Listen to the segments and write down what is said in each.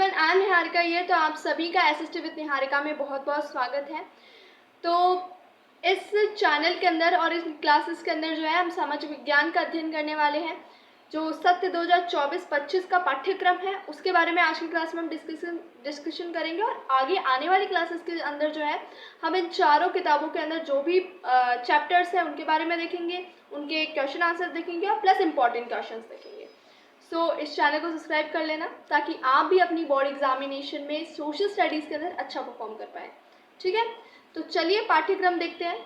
Everyone, I am Niharika here. तो आप सभी का एसएसटी विद निहारिका में बहुत बहुत स्वागत है। तो इस चैनल के अंदर और इस क्लासेस के अंदर जो है हम समाज विज्ञान का अध्ययन करने वाले हैं। जो सत्र 2024-25 का पाठ्यक्रम है उसके बारे में आज की क्लास में हम डिस्कशन करेंगे। और आगे आने वाली क्लासेस के अंदर जो है हम इन चारों किताबों के अंदर जो भी चैप्टर्स हैं उनके बारे में देखेंगे, उनके क्वेश्चन आंसर देखेंगे और प्लस इंपॉर्टेंट क्वेश्चन देखेंगे। इस चैनल को सब्सक्राइब कर लेना ताकि आप भी अपनी बोर्ड एग्जामिनेशन में सोशल स्टडीज़ के अंदर अच्छा परफॉर्म कर पाएँ। ठीक है, तो चलिए पाठ्यक्रम देखते हैं।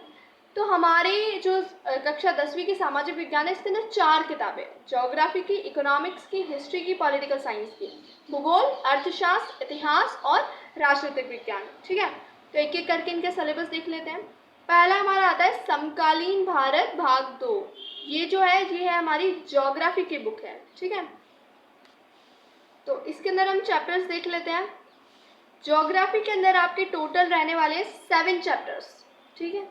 तो हमारे जो कक्षा 10वीं की सामाजिक विज्ञान है इसके अंदर 4 किताबें, ज्योग्राफी की, इकोनॉमिक्स की, हिस्ट्री की, पॉलिटिकल साइंस की, भूगोल, अर्थशास्त्र, इतिहास और राजनीतिक विज्ञान। ठीक है, तो एक एक करके इनके सिलेबस देख लेते हैं। पहला हमारा आता है समकालीन भारत भाग 2। ये जो है ये है हमारी ज्योग्राफी की बुक है। ठीक है, तो इसके अंदर हम चैप्टर्स देख लेते हैं। ज्योग्राफी के अंदर आपके टोटल रहने वाले 7 चैप्टर्स। ठीक है,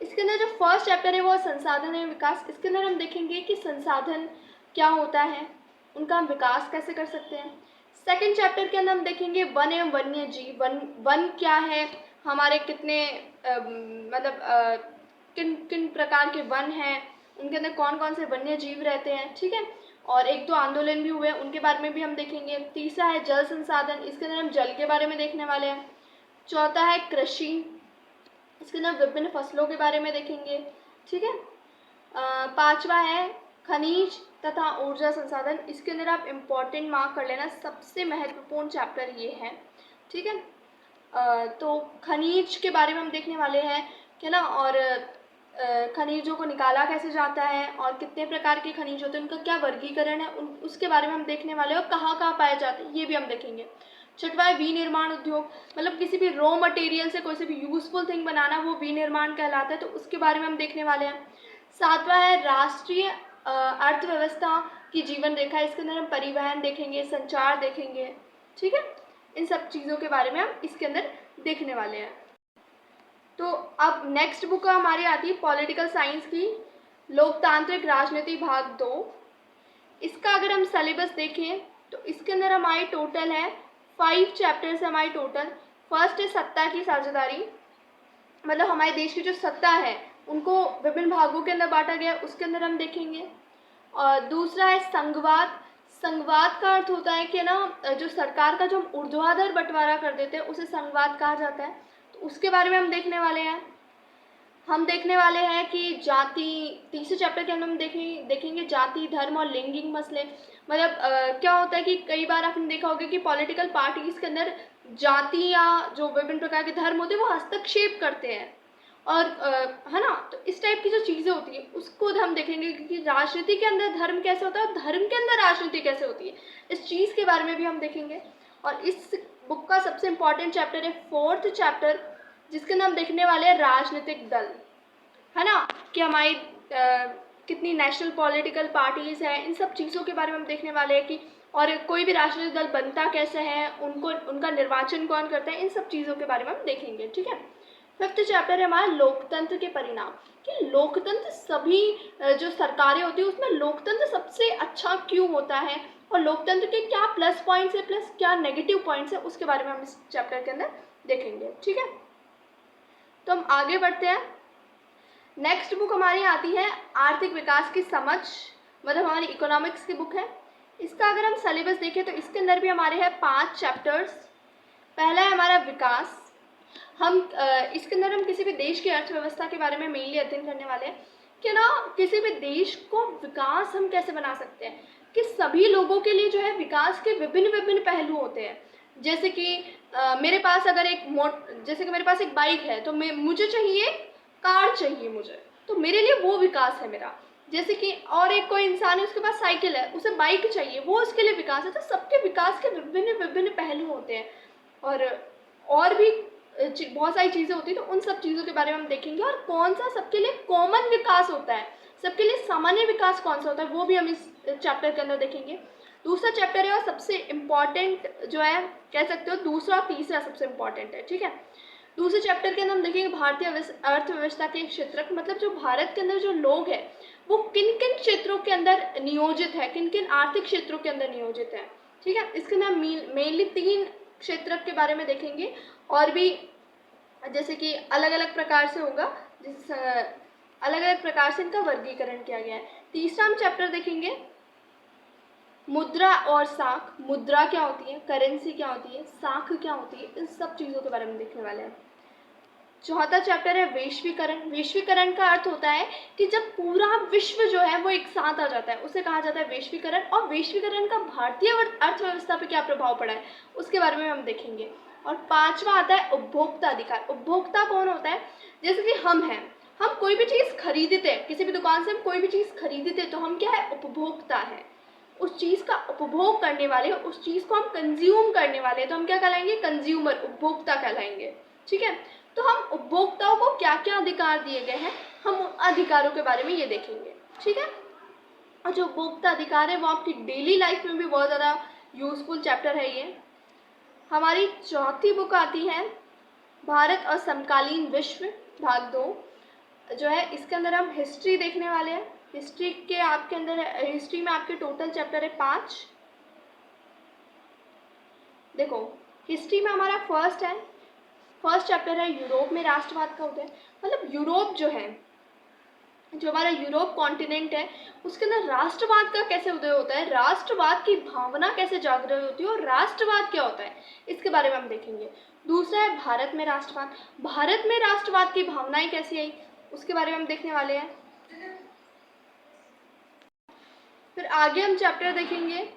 इसके अंदर जो फर्स्ट चैप्टर है वो संसाधन एवं विकास। इसके अंदर हम देखेंगे कि संसाधन क्या होता है, उनका हम विकास कैसे कर सकते हैं। सेकंड चैप्टर के अंदर हम देखेंगे वन एवं वन्य जीव। वन क्या है, हमारे कितने किन किन प्रकार के वन हैं, उनके अंदर कौन कौन से वन्य जीव रहते हैं। ठीक है, और 1-2 आंदोलन भी हुए उनके बारे में भी हम देखेंगे। तीसरा है जल संसाधन, इसके अंदर हम जल के बारे में देखने वाले हैं। चौथा है कृषि, इसके अंदर विभिन्न फसलों के बारे में देखेंगे। ठीक है, पांचवा है खनिज तथा ऊर्जा संसाधन। इसके अंदर आप इम्पोर्टेंट मार्क कर लेना, सबसे महत्वपूर्ण चैप्टर ये है। ठीक है, तो खनिज के बारे में हम देखने वाले हैं कि ना, और खनिजों को निकाला कैसे जाता है और कितने प्रकार के खनिज होते हैं, उनका क्या वर्गीकरण है, उसके बारे में हम देखने वाले हैं। और कहाँ कहाँ पाए जाते हैं ये भी हम देखेंगे। छठवा है विनिर्माण उद्योग, मतलब किसी भी रॉ मटेरियल से कोई से भी यूजफुल थिंग बनाना, वो विनिर्माण कहलाता है, तो उसके बारे में हम देखने वाले हैं। सातवा है राष्ट्रीय अर्थव्यवस्था की जीवन रेखा। इसके अंदर हम परिवहन देखेंगे, संचार देखेंगे। ठीक है, इन सब चीज़ों के बारे में हम इसके अंदर देखने वाले हैं। तो अब नेक्स्ट बुक हमारी आती है पॉलिटिकल साइंस की, लोकतांत्रिक राजनीति भाग 2। इसका अगर हम सिलेबस देखें तो इसके अंदर हमारी टोटल है 5 चैप्टर्स है हमारी टोटल। फर्स्ट है सत्ता की साझेदारी, मतलब हमारे देश की जो सत्ता है उनको विभिन्न भागों के अंदर बांटा गया, उसके अंदर हम देखेंगे। और दूसरा है संघवाद। संघवाद का अर्थ होता है कि ना, जो सरकार का जो हम ऊर्ध्वाधर बंटवारा कर देते हैं उसे संघवाद कहा जाता है, तो उसके बारे में हम देखने वाले हैं। हम देखने वाले हैं कि जाति, तीसरे चैप्टर के अंदर हम देखेंगे जाति, धर्म और लैंगिक मसले। मतलब क्या होता है कि कई बार आपने देखा होगा कि पॉलिटिकल पार्टीज के अंदर जाति या जो विभिन्न प्रकार के धर्म होते हैं वो हस्तक्षेप करते हैं, और है ना, तो इस टाइप की जो चीज़ें होती है उसको हम देखेंगे कि राजनीति के अंदर धर्म कैसे होता है और धर्म के अंदर राजनीति कैसे होती है, इस चीज़ के बारे में भी हम देखेंगे। और इस बुक का सबसे इम्पॉर्टेंट चैप्टर है 4th चैप्टर, जिसके अंदर हम देखने वाले हैं राजनीतिक दल, है ना, कि हमारी कितनी नेशनल पॉलिटिकल पार्टीज़ हैं, इन सब चीज़ों के बारे में हम देखने वाले हैं कि और कोई भी राजनीतिक दल बनता कैसे है, उनका निर्वाचन कौन करता है, इन सब चीज़ों के बारे में हम देखेंगे। ठीक है, 5th चैप्टर है हमारा लोकतंत्र के परिणाम, कि लोकतंत्र सभी जो सरकारें होती है उसमें लोकतंत्र सबसे अच्छा क्यों होता है और लोकतंत्र के क्या प्लस पॉइंट्स है, प्लस क्या नेगेटिव पॉइंट्स है, उसके बारे में हम इस चैप्टर के अंदर देखेंगे। ठीक है, तो हम आगे बढ़ते हैं। नेक्स्ट बुक हमारी आती है आर्थिक विकास की समझ, मतलब हमारी इकोनॉमिक्स की बुक है। इसका अगर हम सिलेबस देखें तो इसके अंदर भी हमारे हैं 5 चैप्टर्स। पहला है हमारा विकास। हम इसके अंदर हम किसी भी देश की अर्थव्यवस्था के बारे में मेनली अध्ययन करने वाले हैं कि ना, किसी भी देश को विकास हम कैसे बना सकते हैं, कि सभी लोगों के लिए जो है विकास के विभिन्न विभिन्न पहलू होते हैं। जैसे कि मेरे पास अगर जैसे कि मेरे पास एक बाइक है तो मुझे चाहिए कार चाहिए मुझे, तो मेरे लिए वो विकास है मेरा। जैसे कि और एक कोई इंसान है उसके पास साइकिल है, उसे बाइक चाहिए, वो उसके लिए विकास है। तो सबके विकास के विभिन्न विभिन्न पहलू होते हैं, और भी बहुत सारी चीज़ें होती हैं, तो उन सब चीज़ों के बारे में हम देखेंगे। और कौन सा सबके लिए कॉमन विकास होता है, सबके लिए सामान्य विकास कौन सा होता है, वो भी हम इस चैप्टर के अंदर देखेंगे। दूसरा चैप्टर है और सबसे इम्पॉर्टेंट जो है, कह सकते हो दूसरा और तीसरा सबसे इम्पॉर्टेंट है। ठीक है, दूसरे चैप्टर के अंदर हम देखेंगे भारतीय अर्थव्यवस्था के क्षेत्र, मतलब जो भारत के अंदर जो लोग हैं वो किन किन क्षेत्रों के अंदर नियोजित है, किन किन आर्थिक क्षेत्रों के अंदर नियोजित है। ठीक है। इसके अंदर हम मेनली 3 क्षेत्र के बारे में देखेंगे, और भी जैसे कि अलग अलग प्रकार से होगा, जिस अलग अलग प्रकार से इनका वर्गीकरण किया गया है। तीसरा हम चैप्टर देखेंगे मुद्रा और साख। मुद्रा क्या होती है, करेंसी क्या होती है, साख क्या होती है, इन सब चीज़ों के बारे में देखने वाले हैं। चौथा चैप्टर है वैश्वीकरण। वैश्वीकरण का अर्थ होता है कि जब पूरा विश्व जो है वो एक साथ आ जाता है, उसे कहा जाता है वैश्वीकरण। और वैश्वीकरण का भारतीय अर्थव्यवस्था पे क्या प्रभाव पड़ा है उसके बारे में हम देखेंगे। और पांचवा आता है उपभोक्ता अधिकार। उपभोक्ता कौन होता है, जैसे कि हम हैं, हम कोई भी चीज़ खरीदते हैं, किसी भी दुकान से हम कोई भी चीज़ खरीदते हैं तो हम क्या है, उपभोक्ता है। उस चीज़ का उपभोग करने वाले, उस चीज़ को हम कंज्यूम करने वाले, तो हम क्या कहलाएंगे, कंज्यूमर, उपभोक्ता कहलाएंगे। ठीक है। तो हम उपभोक्ताओं को क्या क्या अधिकार दिए गए हैं, हम उन अधिकारों के बारे में ये देखेंगे। ठीक है। और जो उपभोक्ता अधिकार है वो आपकी डेली लाइफ में भी बहुत ज़्यादा यूजफुल चैप्टर है ये। हमारी चौथी बुक आती है भारत और समकालीन विश्व, भाग 2 जो है। इसके अंदर हम हिस्ट्री देखने वाले हैं। हिस्ट्री के आपके अंदर, हिस्ट्री में आपके टोटल चैप्टर है 5। देखो, हिस्ट्री में हमारा फर्स्ट चैप्टर है यूरोप में राष्ट्रवाद का उदय। मतलब यूरोप जो है, जो हमारा यूरोप कॉन्टिनेंट है, उसके अंदर राष्ट्रवाद का कैसे उदय होता है, राष्ट्रवाद की भावना कैसे जागृत होती है और राष्ट्रवाद क्या होता है, इसके बारे में हम देखेंगे। दूसरा है भारत में राष्ट्रवाद। भारत में राष्ट्रवाद की भावनाएं कैसी आई, उसके बारे में हम देखने वाले हैं। फिर आगे हम चैप्टर देखेंगे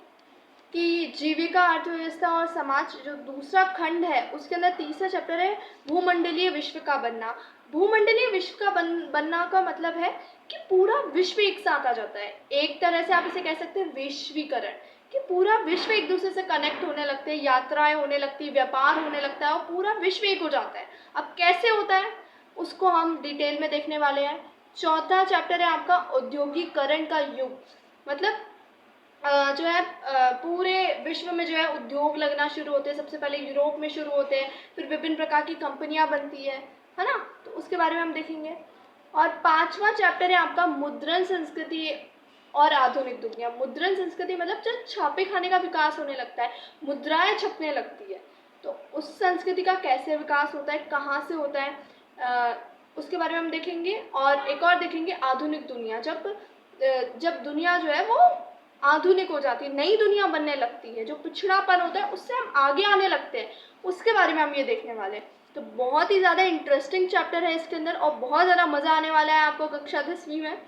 कि जीविका, अर्थव्यवस्था और समाज, जो दूसरा खंड है उसके अंदर तीसरा चैप्टर है भूमंडलीय विश्व का बनना। भूमंडलीय विश्व का बनना का मतलब है कि पूरा विश्व एक साथ आ जाता है। एक तरह से आप इसे कह सकते हैं वैश्वीकरण, कि पूरा विश्व एक दूसरे से कनेक्ट होने लगते हैं, यात्राएं होने लगती है, व्यापार होने लगता है और पूरा विश्व एक हो जाता है। अब कैसे होता है उसको हम डिटेल में देखने वाले हैं। चौथा चैप्टर है आपका औद्योगिकरण का युग। मतलब जो है पूरे विश्व में जो है उद्योग लगना शुरू होते हैं। सबसे पहले यूरोप में शुरू होते हैं, फिर विभिन्न प्रकार की कंपनियां बनती है ना, तो उसके बारे में हम देखेंगे। और पांचवा चैप्टर है आपका मुद्रण संस्कृति और आधुनिक दुनिया। मुद्रण संस्कृति मतलब जब छापे खाने का विकास होने लगता है, मुद्राएं छपने लगती है, तो उस संस्कृति का कैसे विकास होता है, कहाँ से होता है, उसके बारे में हम देखेंगे। और एक और देखेंगे आधुनिक दुनिया, जब दुनिया जो है वो आधुनिक हो जाती है, नई दुनिया बनने लगती है, जो पिछड़ापन होता है उससे हम आगे आने लगते हैं, उसके बारे में हम ये देखने वाले हैं। तो बहुत ही ज़्यादा इंटरेस्टिंग चैप्टर है इसके अंदर और बहुत ज़्यादा मज़ा आने वाला है आपको कक्षा 10वीं में।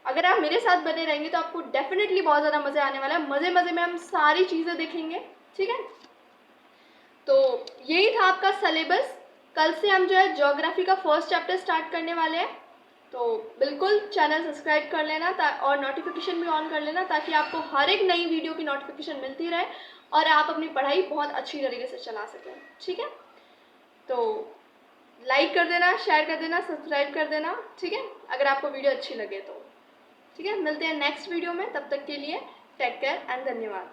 अगर आप मेरे साथ बने रहेंगे तो आपको डेफिनेटली बहुत ज़्यादा मज़ा आने वाला है। मज़े मज़े में हम सारी चीज़ें देखेंगे। ठीक है। तो यही था आपका सिलेबस। कल से हम जो है ज्योग्राफी का फर्स्ट चैप्टर स्टार्ट करने वाले हैं, तो बिल्कुल चैनल सब्सक्राइब कर लेना और नोटिफिकेशन भी ऑन कर लेना, ताकि आपको हर एक नई वीडियो की नोटिफिकेशन मिलती रहे और आप अपनी पढ़ाई बहुत अच्छी तरीके से चला सकें। ठीक है। तो लाइक कर देना, शेयर कर देना, सब्सक्राइब कर देना। ठीक है, अगर आपको वीडियो अच्छी लगे तो। ठीक है, मिलते हैं नेक्स्ट वीडियो में, तब तक के लिए टेक केयर एंड धन्यवाद।